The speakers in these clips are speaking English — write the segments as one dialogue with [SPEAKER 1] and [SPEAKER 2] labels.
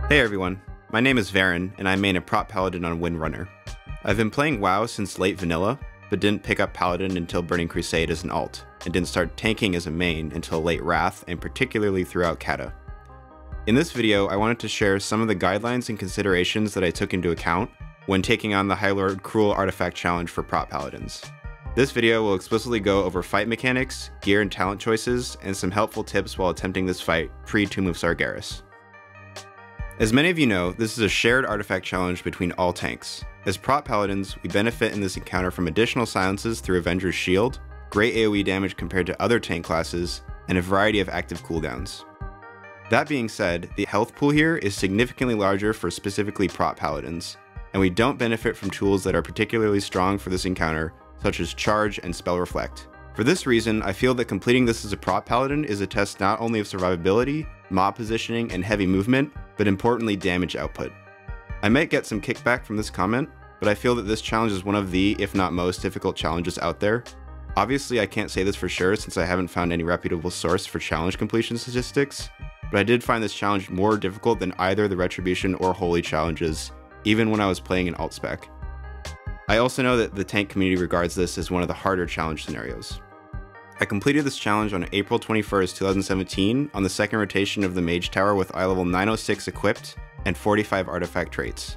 [SPEAKER 1] Hey everyone, my name is Verran, and I main a Prot Paladin on Windrunner. I've been playing WoW since late vanilla, but didn't pick up Paladin until Burning Crusade as an alt, and didn't start tanking as a main until late Wrath, and particularly throughout Kata. In this video, I wanted to share some of the guidelines and considerations that I took into account when taking on the High Lord Cruel Artifact Challenge for Prot Paladins. This video will explicitly go over fight mechanics, gear and talent choices, and some helpful tips while attempting this fight pre-Tomb of Sargeras. As many of you know, this is a shared artifact challenge between all tanks. As Prot Paladins, we benefit in this encounter from additional silences through Avenger's Shield, great AoE damage compared to other tank classes, and a variety of active cooldowns. That being said, the health pool here is significantly larger for specifically Prot Paladins, and we don't benefit from tools that are particularly strong for this encounter, such as Charge and Spell Reflect. For this reason, I feel that completing this as a Prot Paladin is a test not only of survivability, mob positioning, and heavy movement, but importantly damage output. I might get some kickback from this comment, but I feel that this challenge is one of the, if not most, difficult challenges out there. Obviously I can't say this for sure since I haven't found any reputable source for challenge completion statistics, but I did find this challenge more difficult than either the Retribution or Holy challenges, even when I was playing in alt spec. I also know that the tank community regards this as one of the harder challenge scenarios. I completed this challenge on April 21st, 2017 on the second rotation of the Mage Tower with eye level 906 equipped and 45 artifact traits.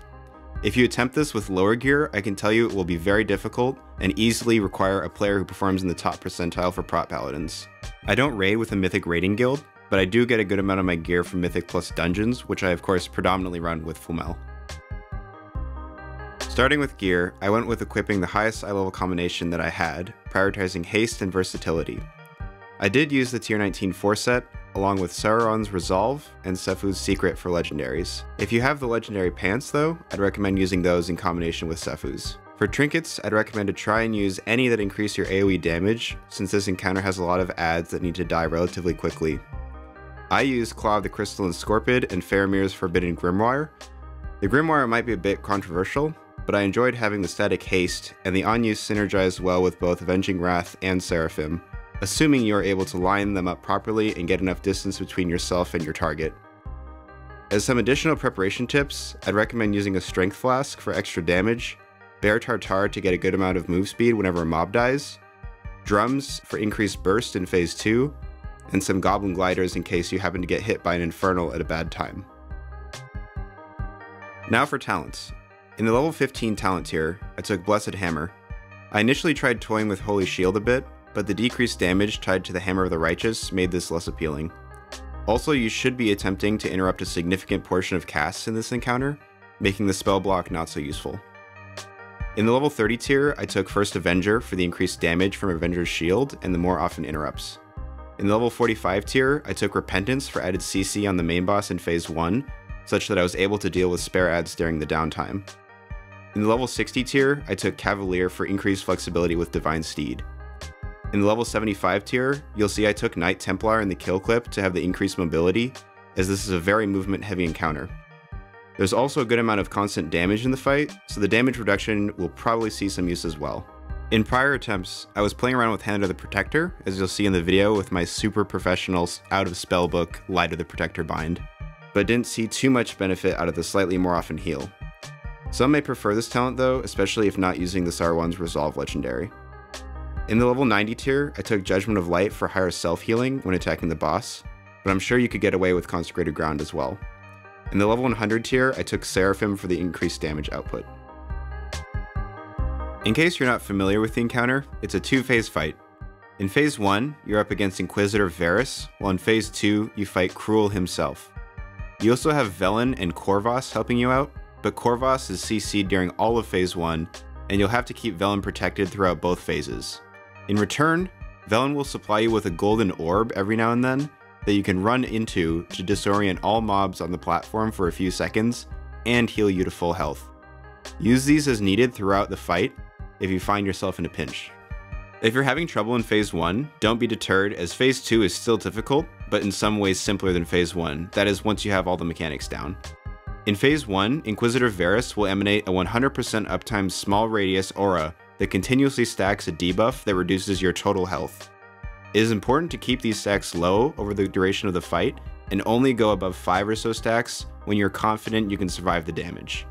[SPEAKER 1] If you attempt this with lower gear, I can tell you it will be very difficult and easily require a player who performs in the top percentile for Prot Paladins. I don't raid with a Mythic raiding guild, but I do get a good amount of my gear from Mythic plus dungeons, which I of course predominantly run with full mel. Starting with gear, I went with equipping the highest eye level combination that I had, prioritizing haste and versatility. I did use the tier 19 4-set, along with Sauron's Resolve and Sefu's Secret for legendaries. If you have the legendary pants though, I'd recommend using those in combination with Sefu's. For trinkets, I'd recommend to try and use any that increase your AoE damage, since this encounter has a lot of adds that need to die relatively quickly. I used Claw of the Crystalline Scorpid and Faramir's Forbidden Grimoire. The Grimoire might be a bit controversial, but I enjoyed having the static haste, and the on-use synergized well with both Avenging Wrath and Seraphim, assuming you are able to line them up properly and get enough distance between yourself and your target. As some additional preparation tips, I'd recommend using a Strength Flask for extra damage, Bear Tartar to get a good amount of move speed whenever a mob dies, Drums for increased burst in Phase 2, and some Goblin Gliders in case you happen to get hit by an Infernal at a bad time. Now for talents. In the level 15 talent tier, I took Blessed Hammer. I initially tried toying with Holy Shield a bit, but the decreased damage tied to the Hammer of the Righteous made this less appealing. Also, you should be attempting to interrupt a significant portion of casts in this encounter, making the spell block not so useful. In the level 30 tier, I took First Avenger for the increased damage from Avenger's Shield and the more often interrupts. In the level 45 tier, I took Repentance for added CC on the main boss in Phase 1, such that I was able to deal with spare adds during the downtime. In the level 60 tier, I took Cavalier for increased flexibility with Divine Steed. In the level 75 tier, you'll see I took Knight Templar in the kill clip to have the increased mobility, as this is a very movement heavy encounter. There's also a good amount of constant damage in the fight, so the damage reduction will probably see some use as well. In prior attempts, I was playing around with Hand of the Protector, as you'll see in the video with my super professional out of spellbook Light of the Protector bind, but didn't see too much benefit out of the slightly more often heal. Some may prefer this talent though, especially if not using the Sauron's Resolve legendary. In the level 90 tier, I took Judgment of Light for higher self-healing when attacking the boss, but I'm sure you could get away with Consecrated Ground as well. In the level 100 tier, I took Seraphim for the increased damage output. In case you're not familiar with the encounter, it's a two-phase fight. In Phase 1, you're up against Inquisitor Varus, while in Phase 2, you fight Cruel himself. You also have Velen and Corvos helping you out, but Corvos is CC'd during all of Phase 1, and you'll have to keep Velen protected throughout both phases. In return, Velen will supply you with a golden orb every now and then that you can run into to disorient all mobs on the platform for a few seconds and heal you to full health. Use these as needed throughout the fight if you find yourself in a pinch. If you're having trouble in Phase 1, don't be deterred, as Phase 2 is still difficult, but in some ways simpler than Phase 1, that is once you have all the mechanics down. In Phase 1, Inquisitor Varus will emanate a 100% uptime small radius aura that continuously stacks a debuff that reduces your total health. It is important to keep these stacks low over the duration of the fight, and only go above 5 or so stacks when you're confident you can survive the damage.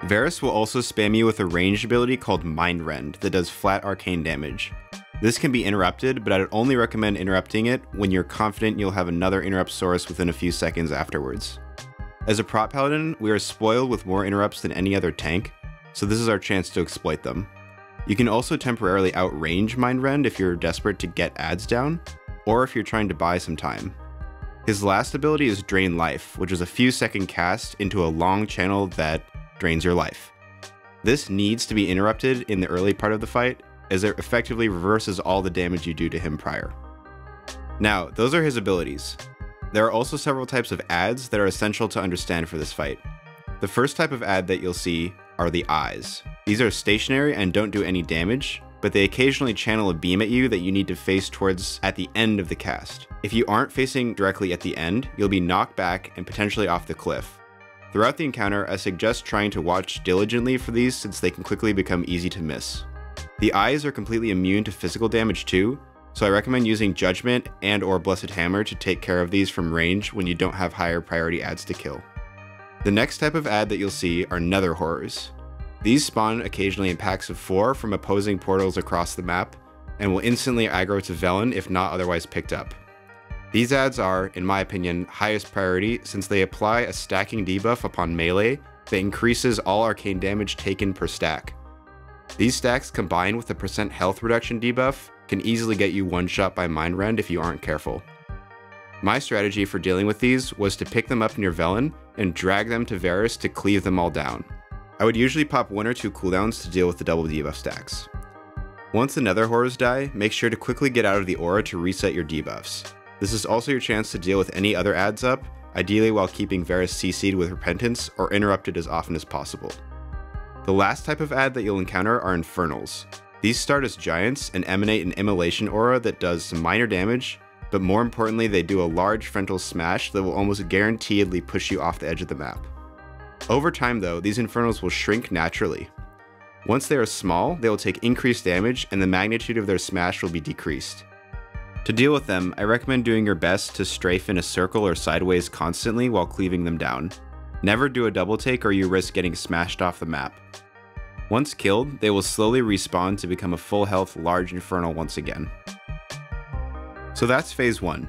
[SPEAKER 1] Varus will also spam you with a ranged ability called Mind Rend that does flat arcane damage. This can be interrupted, but I'd only recommend interrupting it when you're confident you'll have another interrupt source within a few seconds afterwards. As a Prot Paladin, we are spoiled with more interrupts than any other tank, so this is our chance to exploit them. You can also temporarily outrange Mind Rend if you're desperate to get adds down, or if you're trying to buy some time. His last ability is Drain Life, which is a few second cast into a long channel that drains your life. This needs to be interrupted in the early part of the fight, as it effectively reverses all the damage you do to him prior. Now, those are his abilities. There are also several types of adds that are essential to understand for this fight. The first type of add that you'll see are the eyes. These are stationary and don't do any damage, but they occasionally channel a beam at you that you need to face towards at the end of the cast. If you aren't facing directly at the end, you'll be knocked back and potentially off the cliff. Throughout the encounter, I suggest trying to watch diligently for these since they can quickly become easy to miss. The eyes are completely immune to physical damage too, so I recommend using Judgment and or Blessed Hammer to take care of these from range when you don't have higher priority adds to kill. The next type of add that you'll see are Nether Horrors. These spawn occasionally in packs of 4 from opposing portals across the map, and will instantly aggro to Verran if not otherwise picked up. These adds are, in my opinion, highest priority since they apply a stacking debuff upon melee that increases all arcane damage taken per stack. These stacks combined with the % health reduction debuff can easily get you one shot by Mind Rend if you aren't careful. My strategy for dealing with these was to pick them up near Verran and drag them to Varus to cleave them all down. I would usually pop 1 or 2 cooldowns to deal with the double debuff stacks. Once the Nether Horrors die, make sure to quickly get out of the aura to reset your debuffs. This is also your chance to deal with any other adds up, ideally while keeping Varus CC'd with Repentance or interrupted as often as possible. The last type of add that you'll encounter are Infernals. These start as giants and emanate an immolation aura that does some minor damage, but more importantly they do a large frontal smash that will almost guaranteedly push you off the edge of the map. Over time though, these Infernals will shrink naturally. Once they are small, they will take increased damage and the magnitude of their smash will be decreased. To deal with them, I recommend doing your best to strafe in a circle or sideways constantly while cleaving them down. Never do a double take or you risk getting smashed off the map. Once killed, they will slowly respawn to become a full health large infernal once again. So that's phase 1.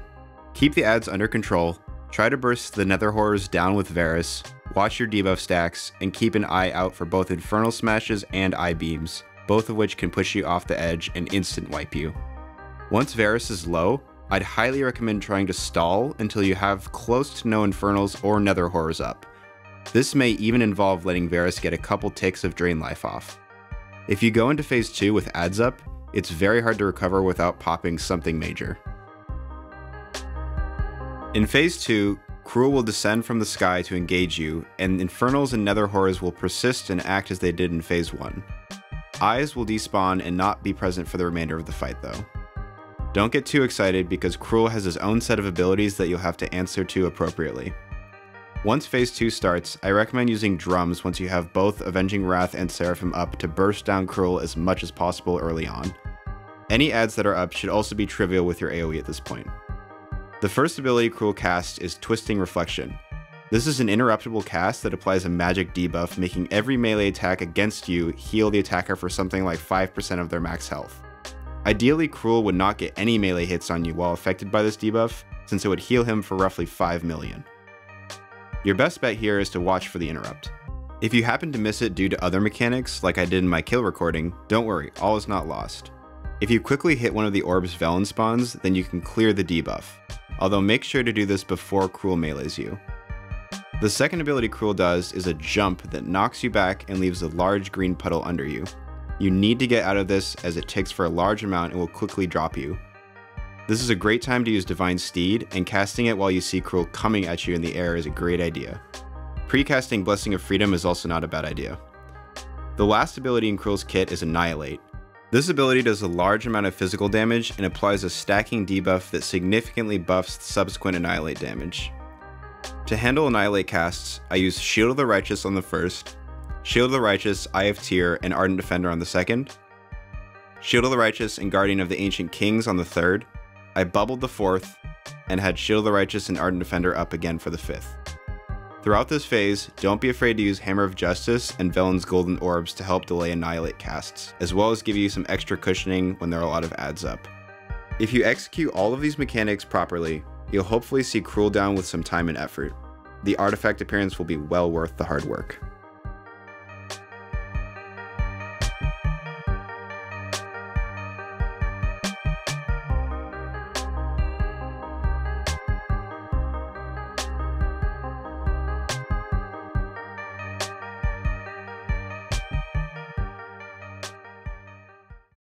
[SPEAKER 1] Keep the adds under control, try to burst the Nether Horrors down with Varus, watch your debuff stacks, and keep an eye out for both infernal smashes and eye beams, both of which can push you off the edge and instant wipe you. Once Varus is low, I'd highly recommend trying to stall until you have close to no Infernals or Nether Horrors up. This may even involve letting Varus get a couple ticks of Drain Life off. If you go into phase 2 with adds up, it's very hard to recover without popping something major. In phase 2, Cruel will descend from the sky to engage you, and Infernals and Nether Horrors will persist and act as they did in phase 1. Eyes will despawn and not be present for the remainder of the fight though. Don't get too excited because Cruel has his own set of abilities that you'll have to answer to appropriately. Once phase 2 starts, I recommend using drums once you have both Avenging Wrath and Seraphim up to burst down Cruel as much as possible early on. Any adds that are up should also be trivial with your AoE at this point. The first ability Cruel casts is Twisting Reflection. This is an interruptible cast that applies a magic debuff, making every melee attack against you heal the attacker for something like 5% of their max health. Ideally, Cruel would not get any melee hits on you while affected by this debuff, since it would heal him for roughly 5 million. Your best bet here is to watch for the interrupt. If you happen to miss it due to other mechanics, like I did in my kill recording, don't worry, all is not lost. If you quickly hit one of the orb's Verran spawns, then you can clear the debuff, although make sure to do this before Cruel melees you. The second ability Cruel does is a jump that knocks you back and leaves a large green puddle under you. You need to get out of this as it ticks for a large amount and will quickly drop you. This is a great time to use Divine Steed, and casting it while you see Cruel coming at you in the air is a great idea. Pre-casting Blessing of Freedom is also not a bad idea. The last ability in Cruel's kit is Annihilate. This ability does a large amount of physical damage and applies a stacking debuff that significantly buffs subsequent Annihilate damage. To handle Annihilate casts, I use Shield of the Righteous on the first, Shield of the Righteous, Eye of Tyr, and Ardent Defender on the second, Shield of the Righteous and Guardian of the Ancient Kings on the third, I bubbled the fourth, and had Shield of the Righteous and Ardent Defender up again for the 5th. Throughout this phase, don't be afraid to use Hammer of Justice and Velen's Golden Orbs to help delay Annihilate casts, as well as give you some extra cushioning when there are a lot of adds up. If you execute all of these mechanics properly, you'll hopefully see Cruel down with some time and effort. The artifact appearance will be well worth the hard work.